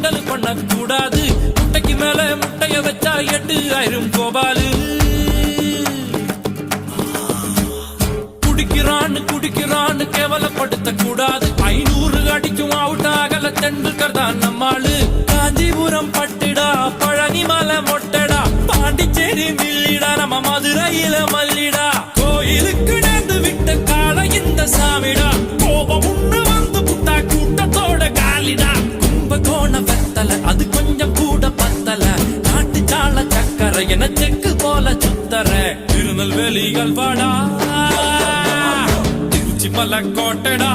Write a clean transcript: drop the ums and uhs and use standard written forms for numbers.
கிண்டல் பண்ண கூடாது. முட்டைக்கு மேல முட்டைய வச்சா 8000 கோபாலு. குடிக்கிறான்னு கேவலப்படுத்த கூடாது. 500 அடிக்கும் அவுட் ஆகல தெண்டுல்கர் தான் நம்மாளு. காஞ்சிபுரம் பட்டுடா, பழனி மலை மொட்டடா, பாண்டிச்சேரி மில்லிடா, நம்ம மதுரையில மல்லிடா. கோயிலுக்கு நேர்ந்து விட்ட கால இந்த சாமிடா. கோபம் உண்ணு வந்து புட்டா கூட்டத்தோட காலிடா. கும்பகோண வெத்தல அது கொஞ்சம் கூட பத்தல. நாட்டு சால சக்கரை என செக்கு போல சுத்தர. திருநெல்வேலிகள் வாடா, திருச்சி மலை கோட்டடா,